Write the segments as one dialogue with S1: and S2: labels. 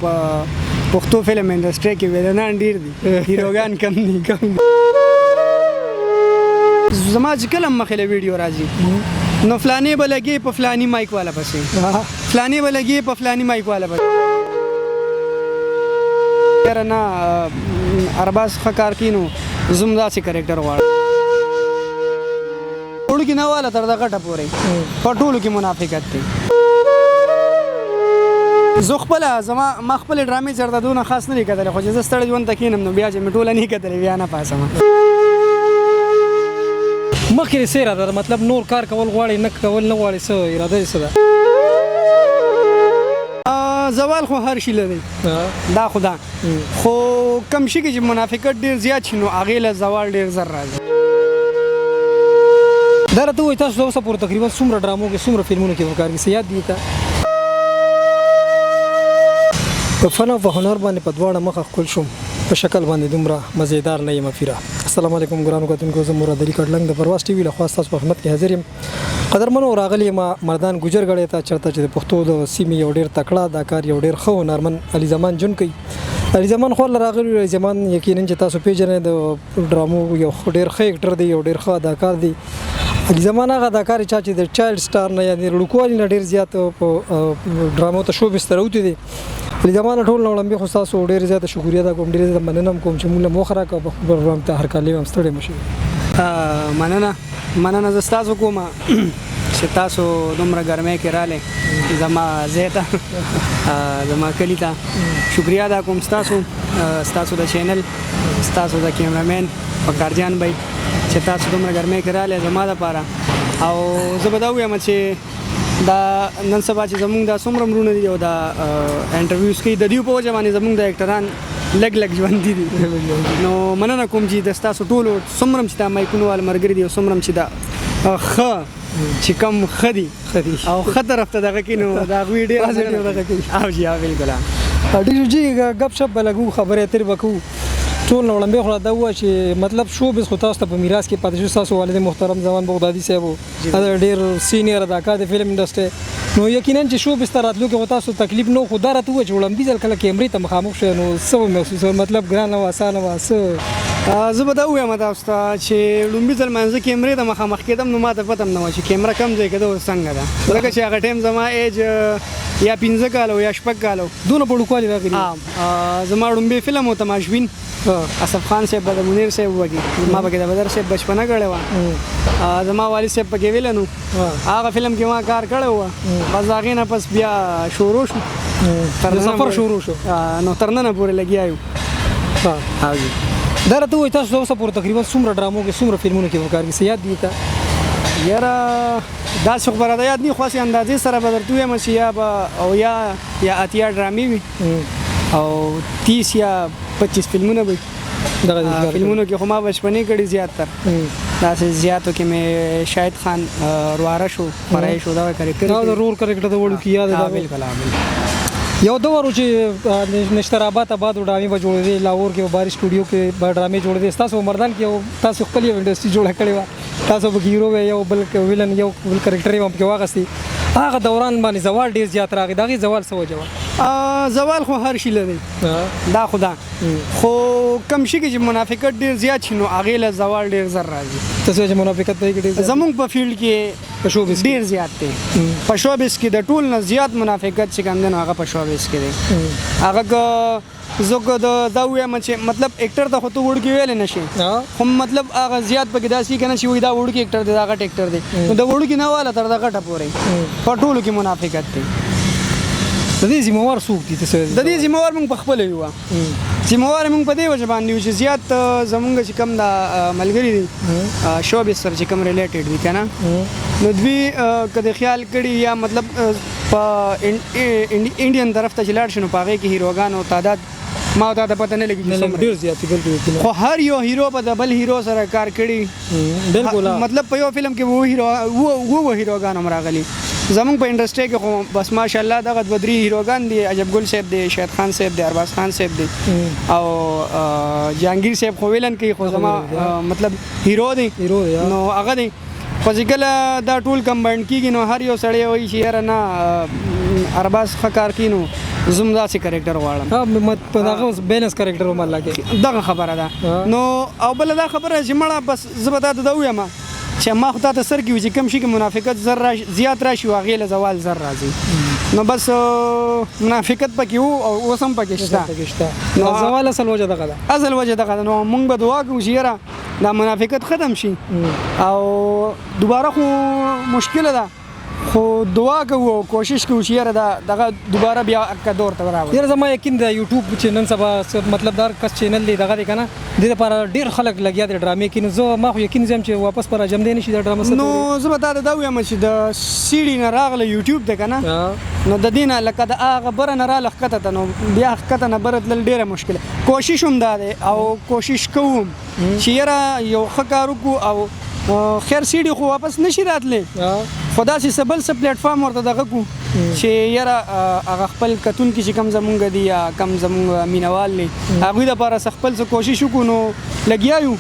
S1: په پښتو فلم انډستری کې ویلنان ډیر دي هیروګان کم دي زما چې کله مخې له ویډیو راځي نو فلانی به لګي په فلانی مایک والا پسې فلانی به لګي په فلانی مایک والا پسې یاره نه ارباز ښه کار کوي نو زه هم داسې کرکټر غواړم ټولو کې نه واله تر دغه ټه پورې په ټولو کې منافقت دی زه خپله ما خپلې ډرامې چېرته دونه خاص نه دي کتلې خو چې زه ستړی ژوند ته کښېنم نو بیا چې مې ټوله نه کتلې بیا نه پاسم
S2: مخکې څه اراده ده مطلب نور کار کول غواړې نه کول نه غواړې څه اراده یې څه ده
S1: زوال خو هر شي لري دا خو دا خو کم شي کې چې منافقت ډېر زیات شي نو هغې له زوال ډېر زر راځي
S2: دا راته ووایي تاسو اوسه پورې تقریبا څومره ډرامو کې څومره فلمونو کې په کار کې څه یاد دي ته په فن او په هنر باندې په دواړه مخه ښکل شوم په شکل باندې دومره مزیدار نه یم افیره السلام علیکم ګرانو کتونکو زه مراد علي کډلنګ د پرواز ټي وي لخوا ستاسو په خدمت کې حاضر یم قدرمنو راغلی یم مردان ګجر غړی ته چېرته چې د پښتو د سیمې یو ډېر تکړه اداکار یو ډېر ښه هنرمن علي زمان جونکی علي زمان خو راغلی علي زمان یقینا چې تاسو پیژنئ د ډرامو یو ډېر ښه اکټر دی یو ډېر ښه اداکار دی علي زمان هغه اداکار چې د چایلډ سټار نه یعنې لوړکوالي نه ډېر زیات په ډرامو ته شو بستر اوتی دی علي زمان ټول وړاندې خو تاسو ډېر زیات شکریا ده کوم ډېر زیات مننه کوم چې موږ مخ راکړو په پروګرام ته هر کال هم ستړي مشي
S1: مننه زه ستاسو کوم چې تاسو دومره ګرمۍ کې رالی زما ځای ته زما کلي ته شکریا ادا کوم ستاسو د چینل ستاسو د کیمرامین فقارجان بھائی چې تاسو دومره ګرمۍ کې رالی زما دپاره او زه به دا ووایم چې دا نن سبا چې زمونږ دا څومره مرونه دي او دا انټرویوز کوي د دې په وجه باندې زمونږ د اکټران لږ ژوندي دي نو مننه کوم چې د ستاسو ټولو څومره چې دا مایکونو والا ملګري دي او څومره چې دا ښه چې کم ښه دي او ښه طرف ته دغه کوي نو د هغوی ډېر او جي بلکل
S2: ډېر جي ګپ شپ به لګو خبرې اترې به کوو ټول نه وړاندې خو دا ووایه چې مطلب شوبز خو تاسو ته په میراث کې پاتې شو ستاسو والد محترم زمان بغدادي صاحب و ډېر سینیر اداکار د فلم انډسټرۍ نو یقینا چې شوبز ته راتلو کې خو تاسو تکلیف نه خو دا راته ووایه چې وړاندې ځل کله کیمرې ته مخامخ شوی نو څه به محسوس مطلب ګرانه وه اسانه وه څه
S1: زه به دا ووایم تاسو ته چې لومړي ځل زه کیمرې ته مخامخ کېدم نو ما ته پته هم نه وه چې کیمره کم ځای کې ده اوس څنګه ده ځکه چې هغه ټایم زما ایج یا 15 کالو یا 6 کالو
S2: دونه په ډوکوالي راغلي
S1: زما لومړی فلم و تماشبین اسف خان صاحب د منیر صاحب وږي ما پکې د بدر صاحب بچپنه کړې وه زما والد صاحب پکې ویله نو هغه فلم کې ما کار کړی وه بس د هغې نه پس بیا شروع شو
S2: سفر شروع شو
S1: نو تر ننه پورې لګیا یو
S2: دا راته ووایي تاسو اوسه پورې تقریبا څومره ډرامو کې څومره فلمونو کې په کار کې څه یاد دي ته
S1: یاره داسې خو به راته یاد نه وي خو هسې اندازې سره به درته ووایم چې یا به اویا یا اتیا ډرامې وي او 30 یا 25 فلمونه به فلمونو کې خو ما بچپنې کړي زیاتتر داسې زیاتو کې مې شاهد خان رواره شو فرای شو دا کرکټر
S2: دا رول کرکټر د وړو کې یاد ده
S1: بالکل
S2: یو دور چې نشترآباد ډرامې به جوړېدې لاهور کې به باري سټوډیو کې به ډرامې جوړېدې ستاسو مردان کې تاسو خپل یو انډسټري جوړه کړې وه تاسو به هیرو یو بل ویلن یو بل کرکټر یې هم پکې واخیستې هغه دوران باندې زوال ډېر زیات راغی د هغې زوال څه وجه وه
S1: زوال خو هر شي لري دا خو دا خو کم شي کې چې منافقت ډېر زیات شي نو هغې له زوال ډېر زر راځي
S2: تاسو چې منافقت دی ډېر
S1: زمونږ په فیلډ کې ډېر زیات دی په شوبز کې د ټول نه زیات منافقت چې کوم دی نو هغه په شوبز کې دی هغه زه دا ووایم چې مطلب اکټر ته خو ته وړوکي ویلی نه شي خو مطلب هغه زیات پکې داسې که نه شي وایي دا وړوکي اکټر دی دا غټ اکټر دی نو د وړوکي نه واله تر د غټه پورې په ټولو کې منافقت دی
S2: د دې ذمہوار څوک دي
S1: د دې ذمہوار موږ په خپله یو ذمہوار موږ په دې وجه باندې یو چې زیات زمونږ چې کوم دا ملګري دي شوبز سره چې کوم ریلیټډ وي که نه نو دوی که د خیال کړي یا مطلب په انډین طرف ته چې لاړ شي نو په هغې کې هیروګانو تعداد ما ته د پته نه لګي
S2: ډېر زیات
S1: خو هر یو هیرو په د بل هیرو سره کار کړي مطلب په یو فلم کې وو هیروګان هم راغلي زمونږ په انډسټرۍ کې خو بس ماشاءالله دغه 2-3 هیروګان دي عجب ګل صاحب دی شاهد خان صاحب دی ارباز خان صاحب دی او جهانگیر صاحب خو ویلن کوي خو زما مطلب هیرو دی نو هغه دی خو چې کله دا ټول کمباینډ کېږي نو هر یو سړی وایي چې یاره نه ارباز ښه کار کوي نو زه هم داسې کرکټر غواړم
S2: په دغه بیلنس کرکټر ومال لګي
S1: دغه خبره ده نو او بله دا خبره چې مړه بس زه به تا ته دا ووایم چې ما خو تا ته سر کې وي چې کوم شي کې منافقت زیات راشي او هغې له زوال زر راځي نو بس منافقت پکې وو او اوس هم پکې شته
S2: نو زوال اصل وجه دغه ده
S1: اصل وجه دغه ده نو موږ به دعا کوو چې یاره دا منافقت ختم شي او دوباره خو مشکله ده خو دعا کوو او کوشش کوو چې یاره دغه دوباره بیا که دور ته راوړي
S2: یاره زما یقین ده یوټیوب چې نن سبا مطلب دار کس چینل دی دغه دی که نه دې دپاره ډېر خلک لګیا دي ډرامې کې نو زه ما خو یقین ځم چې واپس به راجمدی نه شي دا ډرامه
S1: نو زه به تا ته دا ووایم چې د سیډي نه راغله یوټیوب دی که نه نو د دې نه لکه د هغه بره نه راله ښکته ته نو بیا ښکته نه بره تلل ډېره مشکله کوشش هم دا دی او کوشش کوم چې یاره یو ښه کار وکړو او خیر سیډي خو واپس نشي راتلی خو داسې څه بل څه پلیټفارم ورته دغه کړو چې یاره هغه خپل کتونکي چې کم زمونږ دي یا کم زمونږ مینوال دي هغوی دپاره څه خپل څه کوشش وکړو نو لګیا یو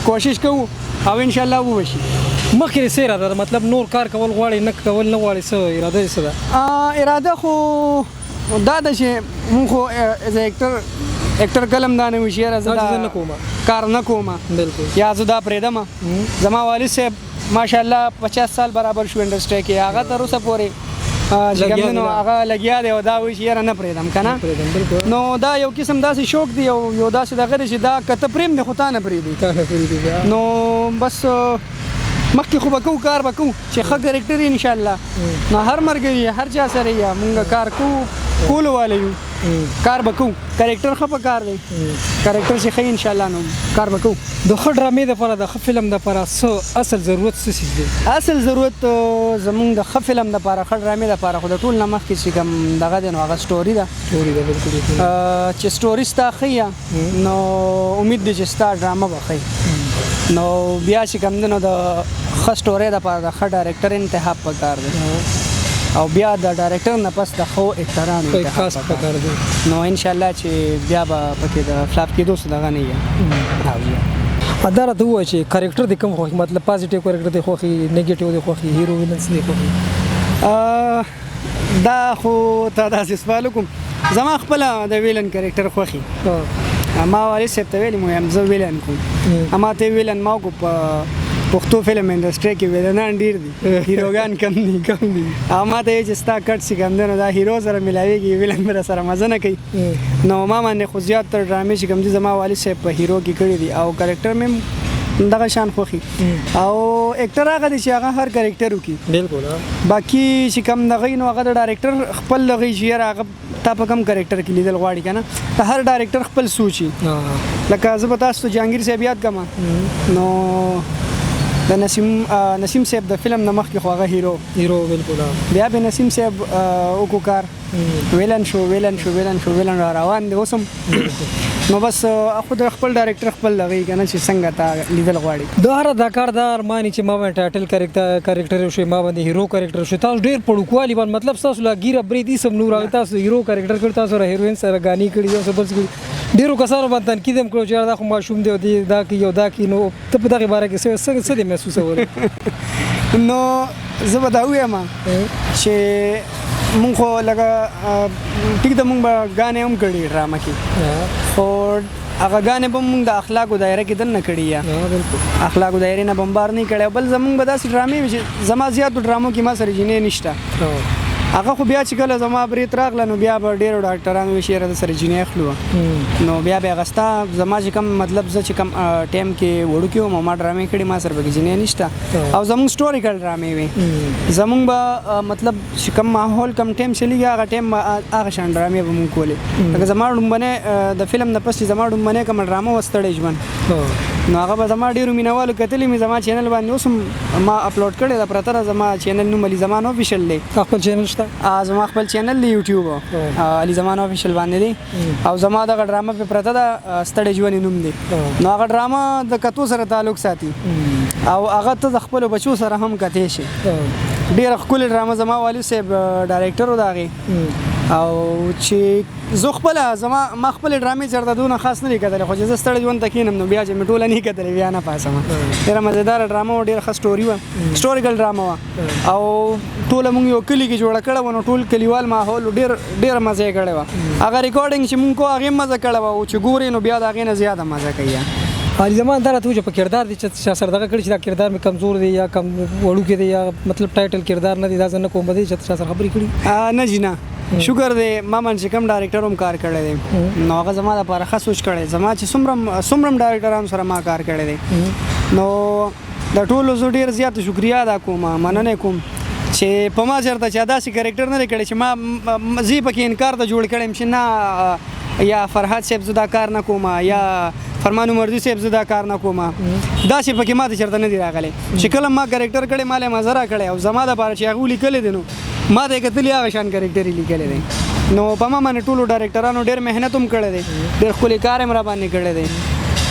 S1: کوشش کوو او انشاءالله وبشي
S2: مخکې څه اراده ده مطلب نور کار کول غواړي نه کول نه غواړي څه اراده یې څه ده
S1: اراده خو دا ده چې مونږ خو ایز اکټر کلم دا نه وي چې یاره زه دا کار نه کوم یا زه دا پرېږدم زما والد صاحب ماشاءالله 50 سال برابر شو انډسټرۍ کې هغه تر اوسه پورې چې کوم نو هغه لګیا دی او دا وایي چې یاره نه پرېږدم که نه نو دا یو قسم داسې شوق دی او یو داسې دغه دی چې دا که ته پرېږدې خو تا نه پرېږدي نو بس مخکې خو به کوو کار به کوو چې ښه کرکټر یې انشاءالله نو هر ملګري هر چا سره یا مونږ کار کوو کولو والا یو کار به کوو کرکټر ښه په کار دی کرکټر چې ښه انشاءالله نو کار به کوو
S2: د ښه ډرامې دپاره د ښه فلم دپاره څه اصل ضرورت څه څیز دی
S1: اصل ضرورت زمونږ د ښه فلم دپاره ښه ډرامې دپاره خو د ټول نه مخکې چې کوم دغه دی نو هغه سټوري ده چې سټوري ستا ښه نو امید دی چې ستا ډرامه به ښه نو بیا چې کوم دی نو د ښه سټورۍ دپاره د ښه ډایرکټر انتخاب پکار دی او بیا د ډایرکټر نه پس د ښو اکټرانو انتخاب پکار دی نو انشاءالله چې بیا به پکې د فلاپ کېدو څه دغه نه وي
S2: دا راته ووایه چې کرکټر دې کوم خوښي مطلب پازیټیو کرکټر دې خوښي نیګیټیو دې خوښي هیرو ویلنس دې
S1: خوښي دا خو تا داسې سوال وکړم زما خپله د ویلن کرکټر خوښي ما والد صاحب ته ویلي مو یم زه ویلن کوم اما ته ویلن ما وکړو په پښتو فلم انډسټرۍ کې ویلنان ډېر دي هیروګان کم دي او ما ته یې چې ستا کټ چې کوم دی نو دا هیرو سره ملاویږي ویلن به راسره مزه نه کوي نو ما باندې خو زیاتره ډرامې چې کوم دي زما والد صاحب په هیرو کې کړي دي او کرکټر مې دغه شان خوښي او اکټر هغه دی چې هغه هر کرکټر وکړي
S2: بالکل
S1: باقي چې کوم دغه نو هغه د ډایرکټر خپل دغه چې یاره هغه تا په کوم کرکټر کې لیدل غواړي که نه د هر ډایرکټر خپل سوچي لکه زه به تاسو ته جهانګیر صاحب یاد کړم نو د نسیم صاحب د فلم نه مخکې خو هغه هیرو بالکل بیا به نسیم صاحب وکړو کار ویلن را روان دی اوس هم نو بس خو د خپل ډایرکټر خپل دغه یې که نه چې څنګه تا لیدل غواړي
S2: د هر اداکار دا ارماني چې ما باندې ټایټل کرکټر وشي ما باندې هیرو کرکټر وشي تاسو ډېر پړوکوالي باندې مطلب ستاسو لا ګیره برید سم نور راغی تاسو هیرو کرکټر کړی تاسو سره هیروین سره غاني کړي او بل څه ډېرو کسانو باندې تنقید هم کړو چې دا خو ماشوم دی او دا کوي او دا کوي نو ته په دغې باره کې څه دې محسوسولی
S1: نو زه به دا ووایم چې مونږ خو لکه ټیک ده مونږ به ګانې هم کړي ډرامه کې خو هغه ګانې به مونږ د اخلاقو دایره کې دننه کړي یا اخلاقو دایرې نه بمبار نه کړی بل زمونږ به داسې ډرامې وي چې زما زیاتو ډرامو کې ما سره جینۍ نشته هغه خو بیا چې کله زما بریت راغله نو بیا به ډېرو ډاکټرانو ویل چې یاره د سره جینۍ اخلو نو بیا به اغستا زما چې کوم مطلب زه چې کوم ټایم کې وړوکی وم ما ډرامې کړي ما سره پکې جینۍ نشته او زموږ سټوریکل ډرامې وي زموږ به مطلب چې کوم ماحول کوم ټایم چلیږي هغه ټایم هغه شان ډرامې به مونږ کولې لکه زما ډومبنۍ د فلم نه پس چې زما ډومبنۍ کومه ډرامه وه ستړی ژوند نو هغه به زما ډېرو مینوالو کتلي مې زما چینل باندې اوس هم ما اپلوډ کړی ده پرته ده زما چینل نوم علي زمان افیشل دی
S2: خپل چینل شته
S1: زما خپل چینل دی یوټیوب علي زمان افیشل باندې دی او زما دغه ډرامه پې پرته ده ستړی ژوند نوم دی نو هغه ډرامه د کتو سره تعلق ساتي او هغه ته د خپلو بچو سره هم کتی شي ډېره ښکلې ډرامه زما والد صاحب ډایرکټر و د هغې او چې زه خپل ما خپل ډرامې چرته دونه خاص نه کتل خو چې زه ستړی ژوند تکینم نو بیا چې مې ټوله نه کتل بیا نه پاسم ډېره مزیدار ډرامه او ډېره ښه سټوري و هسټوریکل ډرامه و او ټوله مونږ یو کلی کې جوړه کړه و نو ټول کلیوال ماحول ډېر مزه یې کړی و هغه ریکارډینګ چې مونږ کو هغې مزه کړی و او چې ګورې نو بیا د هغې نه زیاته مزه کوي
S2: علي زمان دا راته وجه په کردار دي چې شاه سره دغه کړی چې دا کردار مې کمزور دی یا کم وړوکی دی یا مطلب ټایټل کردار نه دی دا زه نه کوم دی چې شاه سره خبرې کړي
S1: نه جی نه شکر دی ما من چې کوم ډایرکټر هم کار کړی دی نو هغه زما لپاره ښه سوچ کړی زما چې څومره ډایرکټرانو سره ما کار کړی دی نو د ټولو زه ډېر زیات شکریا ادا کوم مننه کوم چې په ما چېرته چې داسې کرکټر نه دی کړی چې ما زه پکې انکار ته جوړ کړی یم چې نه یا فرهاد صاحب زه دا کار نه کوم یا فرمان عمرزي صاحب زه دا کار نه کوم داسې پکې ما ته چېرته نه دی راغلی چې کله ما کرکټر کړی ما له مزه راکړی او زما دپاره چې هغه ولیکلی دی نو ما ته یې کتلي هغه شان کرکټر یې لیکلی دی نو په ما باندې ټولو ډایرکټرانو ډېر محنت هم کړی دی ډېر ښکلی کار هم را باندې کړی دی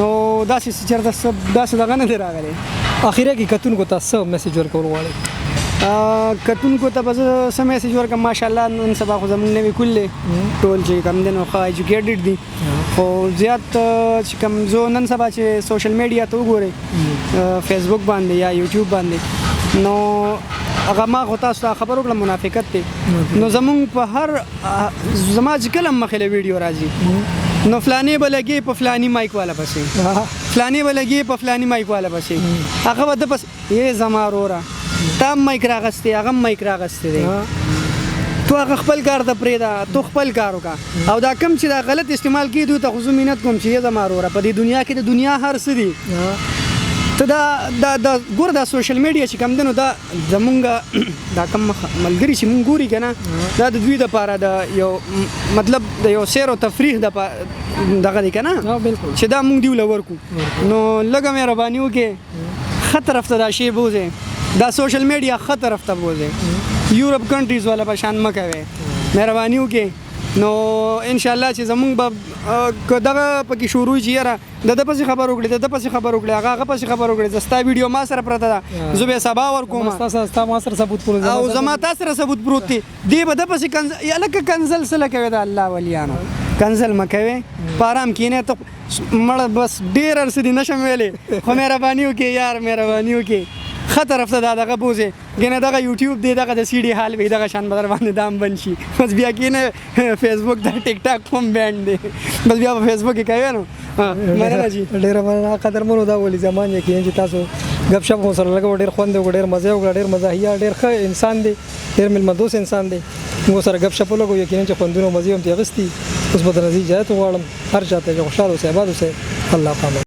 S1: نو داسې چېرته داسې دغه نه دی راغلی
S2: اخیره کې کتونکو ته څه میسج ورکول غواړئ
S1: کتونکو ته به زه څه میسج ورکړم ماشاءالله نن سبا خو زموږ نوي کول دی ټول چې کوم دی نو ښه ایجوکیټډ دي خو زیات چې کوم زه نن سبا چې سوشل میډیا ته وګورئ فیسبوک باندې یا یوټیوب باندې نو هغه ما خو تاسو ته خبر وکړم منافقت دی نو زموږ په هر زما چې کله مخې له ویډیو راځي نو فلانی به لګي په فلانی مایک والا پسې فلانی به لګي په فلانی مایک والا پسې هغه به د پس یې زما وروره تا مایک راغستی هغه مایک راغستی دی تو هغه خپل کار ته پرېږده تو خپل کار وکړه او دا کم چې دا غلط استعمال کړي دوی ته خو زه مینت کوم چې یې زما وروره په دې دنیا کې د دنیا هر څه دي ته دا ګوره دا سوشل میډیا چې کوم دی نو دا زمونږ دا کم ملګري چې مونږ ګوري که نه دا د دوی دپاره د یو مطلب د یو سیر او تفریح دغه دی که نه چې دا مونږ دیو له ورکو نو لږه مهرباني وکړې ښه طرف ته دا شی بوځئ دا سوشل میډیا ښه طرف ته بوځئ یورپ کنټریز والا په شان مه کوئ مهرباني وکړئ نو انشاءالله چې زمونږ به که دغه پکې شروع شي یاره د ده پسې خبر وکړي د ده پسې خبر وکړي هغه پسې خبر وکړي زه ستا ویډیو ما سره پرته ده زه به یې سبا ورکوم
S2: ستا ما سره ثبوت پروت
S1: او زما تا سره ثبوت پروت دی دی به ده پسې هلکه کنزل څه لکوې د الله ولیانو کنزل مه کوې په ارام کښېنې ته مړه بس ډېر هر څه دي نه شم ویلی خو مهرباني وکړې یار مهرباني وکړې ښه طرف ته دا دغه بوځې ګنې دغه یوټیوب دی دغه د سی ډي حال وي دغه شان به در باندې دام بند شي بس بیا کښېنه فیسبوک دا ټیک ټاک هم بینډ دی بس بیا په فیسبوک کې کوې نو مننه جي
S2: ډېره مننه قدرمنو دا ولي زمان یقین چې تاسو ګپ شپ سره لګو ډېر خوند وکړو ډېر مزه وکړه ډېر مزاحیه ډېر ښه انسان دی ډېر میلمهدوست انسان دی موږ سره ګپ شپ ولګو یقینا چې خوندونه مزه هم ترې اخیستي اوس به د نظیر اجازت غواړم هر چاته چې خوشحاله اوسئ اباد اوسئ الله پامان